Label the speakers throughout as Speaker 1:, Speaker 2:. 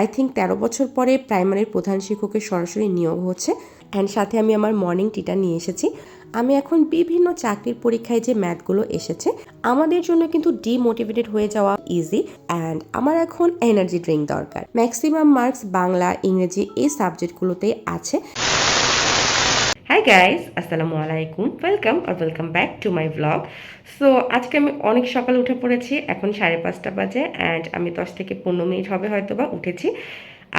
Speaker 1: I think 13 বছর পরে প্রাইমারির প্রধান শিক্ষকের সরাসরি নিয়োগ হচ্ছে অ্যান্ড সাথে আমি আমার মর্নিং টিটা নিয়ে এসেছি। আমি এখন বিভিন্ন চাকরির পরীক্ষায় যে ম্যাথগুলো এসেছে আমাদের জন্য কিন্তু ডিমোটিভেটেড হয়ে যাওয়া ইজি অ্যান্ড আমার এখন এনার্জি ড্রিঙ্ক দরকার। ম্যাক্সিমাম মার্কস বাংলা, ইংরেজি এই সাবজেক্টগুলোতেই আছে। হাই গাইস, আসসালামু আলাইকুম, welcome back to my blog. So আজকে আমি অনেক সকালে উঠে পড়েছি, এখন 5:30 বাজে অ্যান্ড আমি 10 থেকে 15 মিনিট হবে হয়তো বা উঠেছি।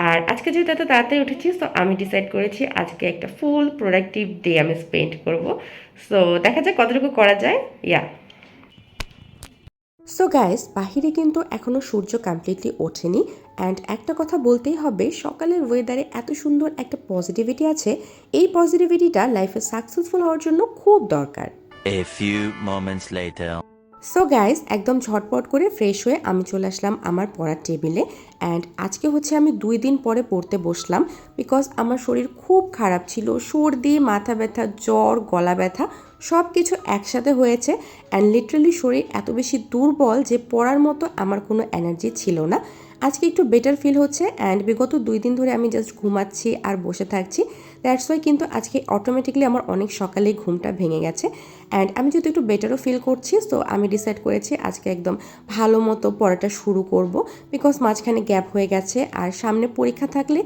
Speaker 1: আর আজকে যেহেতু এত তাড়াতাড়ি উঠেছি, সো আমি ডিসাইড করেছি আজকে একটা ফুল প্রোডাক্টিভ ডে আমি স্পেন্ড করব। সো দেখা যাক কতটুকু করা যায়। সো গাইস, বাহিরে কিন্তু এখনও সূর্য কমপ্লিটলি ওঠেনি অ্যান্ড একটা কথা বলতেই হবে, সকালের ওয়েদারে এত সুন্দর একটা পজিটিভিটি আছে। এই পজিটিভিটিটা লাইফে সাকসেসফুল হওয়ার জন্য খুব দরকার।
Speaker 2: A few moments later.
Speaker 1: So guys, একদম ঝটপট করে ফ্রেশ হয়ে আমি চলে আসলাম আমার পড়ার টেবিলে অ্যান্ড আজকে হচ্ছে আমি 2 দিন পরে পড়তে বসলাম বিকজ আমার শরীর খুব খারাপ ছিল। সর্দি, মাথা ব্যথা, জ্বর, গলা ব্যথা সব কিছু একসাথে হয়েছে অ্যান্ড লিটারালি শরীর এত বেশি দুর্বল যে পড়ার মতো আমার কোনো এনার্জি ছিল না। আজকে একটু বেটার ফিল হচ্ছে অ্যান্ড বিগত 2 দিন ধরে আমি জাস্ট ঘুমাচ্ছি আর বসে থাকছি। দ্যাটস ওয়াই কিন্তু আজকে অটোমেটিকলি আমার অনেক সকালেই ঘুমটা ভেঙে গেছে অ্যান্ড আমি যেহেতু একটু বেটারও ফিল করছি, সো আমি ডিসাইড করেছি আজকে একদম ভালো মতো পড়াটা শুরু করব বিকজ মাঝখানে গ্যাপ হয়ে গেছে আর সামনে পরীক্ষা থাকলে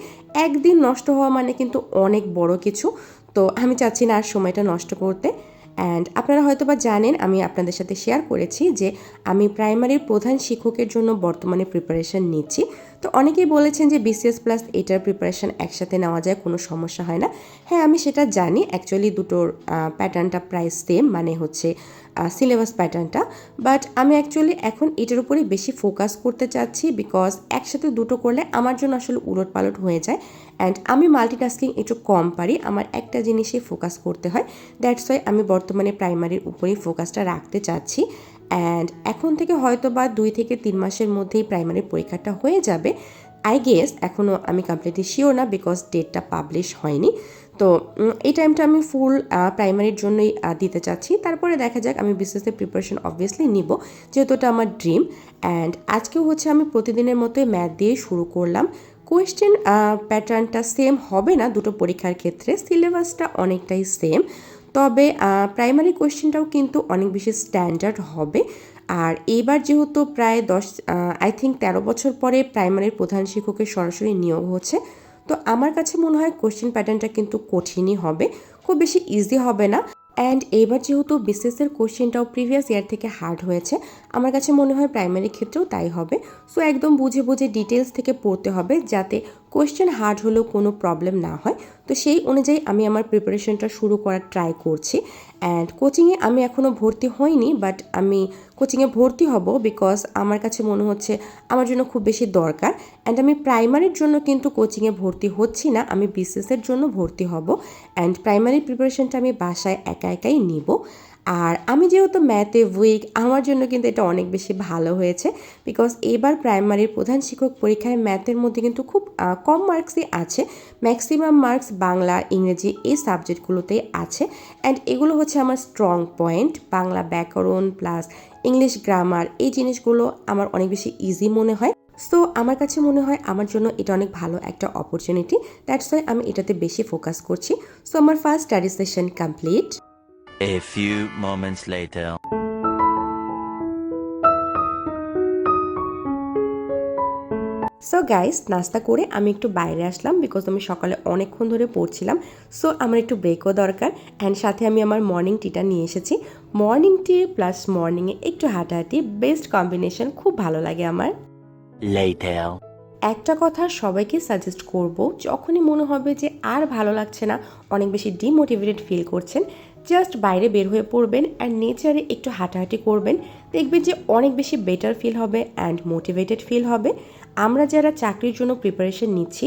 Speaker 1: একদিন নষ্ট হওয়া মানে কিন্তু অনেক বড় কিছু। তো আমি চাচ্ছি না আর সময়টা নষ্ট করতে। অ্যান্ড আপনারা হয়তো বা জানেন, আমি আপনাদের সাথে শেয়ার করেছি যে আমি প্রাইমারির প্রধান শিক্ষকের জন্য বর্তমানে প্রিপারেশন নিচ্ছি। তো অনেকেই বলেছেন যে বিসিএস প্লাস এটার প্রিপারেশন একসাথে নেওয়া যায়, কোনো সমস্যা হয় না। হ্যাঁ, আমি সেটা জানি, অ্যাকচুয়ালি দুটোর প্যাটার্নটা প্রায় সেম, মানে হচ্ছে সিলেবাস প্যাটার্নটা। বাট আমি অ্যাকচুয়ালি এখন এটার উপরেই বেশি ফোকাস করতে চাচ্ছি বিকজ একসাথে দুটো করলে আমার জন্য আসলে উলটপালট হয়ে যায় অ্যান্ড আমি মাল্টিটাস্কিং একটু কম পারি, আমার একটা জিনিসে ফোকাস করতে হয়। দ্যাটস ওয়াই আমি বর্তমানে প্রাইমারির উপরেই ফোকাসটা রাখতে চাচ্ছি অ্যান্ড এখন থেকে হয়তো বা 2 থেকে 3 মাসের মধ্যেই প্রাইমারির পরীক্ষাটা হয়ে যাবে আই গেস। এখনও আমি কমপ্লিটলি শিওর না বিকজ ডেটটা পাবলিশ হয়নি। তো এই টাইমটা আমি ফুল প্রাইমারির জন্যই দিতে চাচ্ছি, তারপরে দেখা যাক। আমি বিসিএসের প্রিপারেশন অবভিয়াসলি নিব যেহেতু এটা আমার ড্রিম অ্যান্ড আজকেও হচ্ছে আমি প্রতিদিনের মতোই ম্যাথ দিয়ে শুরু করলাম। কোয়েশ্চেন প্যাটার্নটা সেম হবে না দুটো পরীক্ষার ক্ষেত্রে, সিলেবাসটা অনেকটাই সেম, তবে প্রাইমারি কোয়েশ্চেনটাও কিন্তু অনেক বেশি স্ট্যান্ডার্ড হবে। আর এইবার যেহেতু প্রায় আই থিঙ্ক 13 বছর পরে প্রাইমারির প্রধান শিক্ষকের সরাসরি নিয়োগ হচ্ছে, তো আমার কাছে মনে হয় কোয়েশ্চেন প্যাটার্নটা কিন্তু কঠিনই হবে, খুব বেশি ইজি হবে না। অ্যান্ড এইবার যেহেতু বিসিএসের কোয়েশ্চেনটাও প্রিভিয়াস ইয়ার থেকে হার্ড হয়েছে, আমার কাছে মনে হয় প্রাইমারি ক্ষেত্রেও তাই হবে। সো একদম বুঝে বুঝে ডিটেলস থেকে পড়তে হবে যাতে কোয়েশ্চেন হার্ড হলেও কোনো প্রবলেম না হয়। তো সেই অনুযায়ী আমি আমার প্রিপারেশনটা শুরু করার ট্রাই করছি অ্যান্ড কোচিংয়ে আমি এখনও ভর্তি হইনি, বাট আমি কোচিংয়ে ভর্তি হব বিকজ আমার কাছে মনে হচ্ছে আমার জন্য খুব বেশি দরকার অ্যান্ড আমি প্রাইমারির জন্য কিন্তু কোচিংয়ে ভর্তি হচ্ছি না, আমি বিসিএসের জন্য ভর্তি হব অ্যান্ড প্রাইমারি প্রিপারেশনটা আমি বাসায় একা একাই নিব। আর আমি যেহেতু ম্যাথে উইক, আমার জন্য কিন্তু এটা অনেক বেশি ভালো হয়েছে বিকজ এবার প্রাইমারির প্রধান শিক্ষক পরীক্ষায় ম্যাথের মধ্যে কিন্তু খুব কম মার্কসই আছে। ম্যাক্সিমাম মার্কস বাংলা, ইংরেজি এই সাবজেক্টগুলোতেই আছে অ্যান্ড এগুলো হচ্ছে আমার স্ট্রং পয়েন্ট। বাংলা ব্যাকরণ প্লাস ইংলিশ গ্রামার, এই জিনিসগুলো আমার অনেক বেশি ইজি মনে হয়। সো আমার কাছে মনে হয় আমার জন্য এটা অনেক ভালো একটা অপরচুনিটি, দ্যাটস ওয়াই আমি এটাতে বেশি ফোকাস করছি। সো আমার first study session complete.
Speaker 2: A few moments later.
Speaker 1: So guys, নাস্তা করে আমি একটু বাইরে আসলাম বিকজ আমি সকালে অনেকক্ষণ ধরে পড়ছিলাম, সো আমার একটু ব্রেকও দরকার অ্যান্ড সাথে আমি আমার মর্নিং টিটা নিয়ে এসেছি। মর্নিং টি প্লাস মর্নিংয়ে একটু হাঁটাহাঁটি, বেস্ট কম্বিনেশন, খুব ভালো লাগে আমার।
Speaker 2: Later.
Speaker 1: একটা কথা সবাইকে সাজেস্ট করব, যখনই মনে হবে যে আর ভালো লাগছে না, অনেক বেশি ডিমোটিভেটেড ফিল করছেন, জাস্ট বাইরে বের হয়ে পড়বেন অ্যান্ড নেচারে একটু হাঁটাহাঁটি করবেন, দেখবেন যে অনেক বেশি বেটার ফিল হবে অ্যান্ড মোটিভেটেড ফিল হবে। আমরা যারা চাকরির জন্য প্রিপারেশন নিচ্ছি,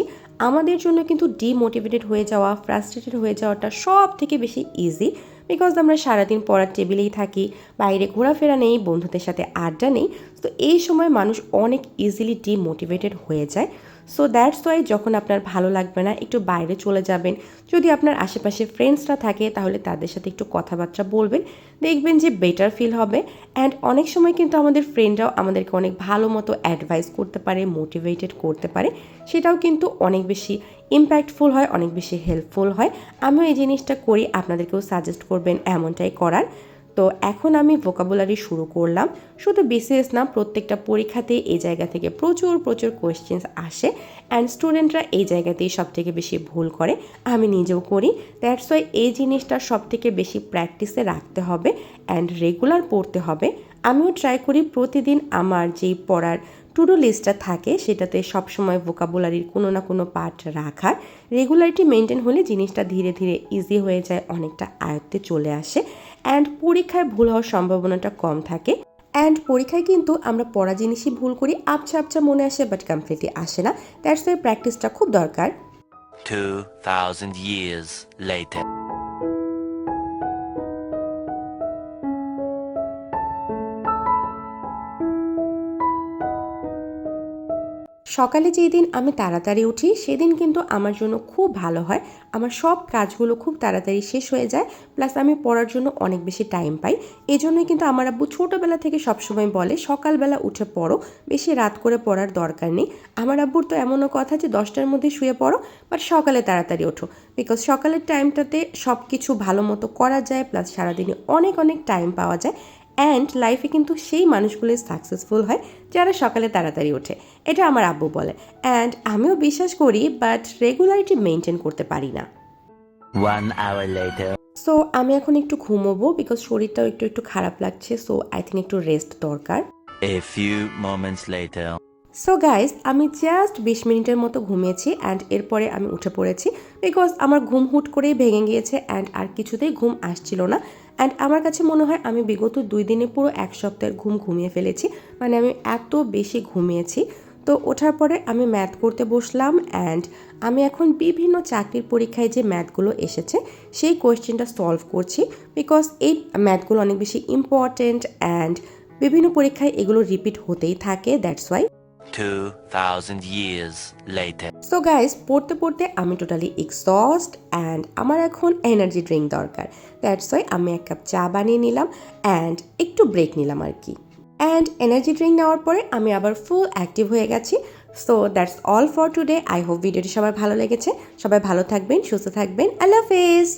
Speaker 1: আমাদের জন্য কিন্তু ডিমোটিভেটেড হয়ে যাওয়া, ফ্রাস্ট্রেটেড হয়ে যাওয়াটা সব থেকে বেশি ইজি বিকজ আমরা সারাদিন পড়ার টেবিলেই থাকি, বাইরে ঘোরাফেরা নেই, বন্ধুদের সাথে আড্ডা নেই। তো এই সময় মানুষ অনেক ইজিলি ডিমোটিভেটেড হয়ে যায়। সো দ্যাটস ওয়াই যখন আপনার ভালো লাগবে না একটু বাইরে চলে যাবেন, যদি আপনার আশেপাশে ফ্রেন্ডসরা থাকে তাহলে তাদের সাথে একটু কথাবার্তা বলবেন, দেখবেন যে বেটার ফিল হবে। অ্যান্ড অনেক সময় কিন্তু আমাদের ফ্রেন্ডরাও আমাদেরকে অনেক ভালো মতো অ্যাডভাইস করতে পারে, মোটিভেটেড করতে পারে, সেটাও কিন্তু অনেক বেশি ইম্প্যাক্টফুল হয়, অনেক বেশি হেল্পফুল হয়। আমিও এই জিনিসটা করি, আপনাদেরকেও সাজেস্ট করবেন এমনটাই করার। তো এখন আমি ভোকাবুলারি শুরু করলাম। শুধু বিসিএস না, প্রত্যেকটা পরীক্ষাতেই এই জায়গা থেকে প্রচুর প্রচুর কোয়েশ্চেন্স আসে অ্যান্ড স্টুডেন্টরা এই জায়গাতেই সবথেকে বেশি ভুল করে, আমি নিজেও করি। দ্যাটস ওয়াই এই জিনিসটা সবথেকে বেশি প্র্যাকটিসে রাখতে হবে অ্যান্ড রেগুলার পড়তে হবে। আমিও ট্রাই করি প্রতিদিন আমার যেই পড়ার টু ডু লিস্টটা থাকে সেটাতে সবসময় ভোকাবুলারির কোনো না কোনো পার্ট রাখার। রেগুলারিটি মেনটেন হলে জিনিসটা ধীরে ধীরে ইজি হয়ে যায়, অনেকটা আয়ত্তে চলে আসে অ্যান্ড পরীক্ষায় ভুল হওয়ার সম্ভাবনাটা কম থাকে। অ্যান্ড পরীক্ষায় কিন্তু আমরা পড়া জিনিসই ভুল করি, আবছা আবছা মনে আসে বাট কমপ্লিটলি আসে না। দ্যাটস ওয়াই প্র্যাকটিসটা খুব দরকার।
Speaker 2: 2000 years later.
Speaker 1: সকালে যেই দিন আমি তাড়াতাড়ি উঠি সেদিন কিন্তু আমার জন্য খুব ভালো হয়, আমার সব কাজগুলো খুব তাড়াতাড়ি শেষ হয়ে যায়, প্লাস আমি পড়ার জন্য অনেক বেশি টাইম পাই। এই জন্যই কিন্তু আমার আব্বু ছোটোবেলা থেকে সবসময় বলে সকালবেলা উঠে পড়ো, বেশি রাত করে পড়ার দরকার নেই। আমার আব্বুর তো এমনও কথা যে 10টার মধ্যে শুয়ে পড়ো, বাট সকালে তাড়াতাড়ি ওঠো, বিকজ সকালের টাইমটাতে সব কিছু ভালো মতো করা যায়, প্লাস সারাদিনে অনেক অনেক টাইম পাওয়া যায়। অ্যান্ড লাইফে কিন্তু সেই মানুষগুলোই সাকসেসফুল হয় যারা সকালে তাড়াতাড়ি ওঠে, এটা আমার আব্বু বলে। অ্যান্ড আমিও বিশ্বাস করি, বাট রেগুলারিটি মেনটেন করতে পারি না।
Speaker 2: 1 hour later.
Speaker 1: সো আমি এখন একটু ঘুমোবো, বিকজ শরীরটাও একটু একটু খারাপ লাগছে, সো আই থিঙ্ক একটু রেস্ট দরকার।
Speaker 2: A few moments later.
Speaker 1: So guys, আমি জাস্ট 20 মিনিটের মতো ঘুমিয়েছি অ্যান্ড এরপরে আমি উঠে পড়েছি, বিকজ আমার ঘুম হুট করেই ভেঙে গিয়েছে অ্যান্ড আর কিছুতেই ঘুম আসছিল না। অ্যান্ড আমার কাছে মনে হয় আমি বিগত 2 দিনে পুরো 1 সপ্তাহের ঘুম ঘুমিয়ে ফেলেছি, মানে আমি এত বেশি ঘুমিয়েছি। তো ওঠার পরে আমি ম্যাথ করতে বসলাম অ্যান্ড আমি এখন বিভিন্ন চাকরির পরীক্ষায় যে ম্যাথগুলো এসেছে সেই কোয়েশ্চেনটা সলভ করছি, বিকজ এই ম্যাথগুলো অনেক বেশি ইম্পর্টেন্ট অ্যান্ড বিভিন্ন পরীক্ষায় এগুলো রিপিট হতেই থাকে, that's why.
Speaker 2: 2000 years later.
Speaker 1: So guys, পড়তে পড়তে আমি টোটালি এক্সস্ট অ্যান্ড আমার এখন এনার্জি ড্রিঙ্ক দরকার। দ্যাটস ওয়াই আমি 1 কাপ চা বানিয়ে নিলাম অ্যান্ড একটু ব্রেক নিলাম আর কি। অ্যান্ড এনার্জি ড্রিঙ্ক নেওয়ার পরে আমি আবার ফুল অ্যাক্টিভ হয়ে গেছি। So that's all for today. I hope ভিডিওটি সবার ভালো লেগেছে। সবাই ভালো থাকবেন, সুস্থ থাকবেন। আল্লাহ হাফেজ।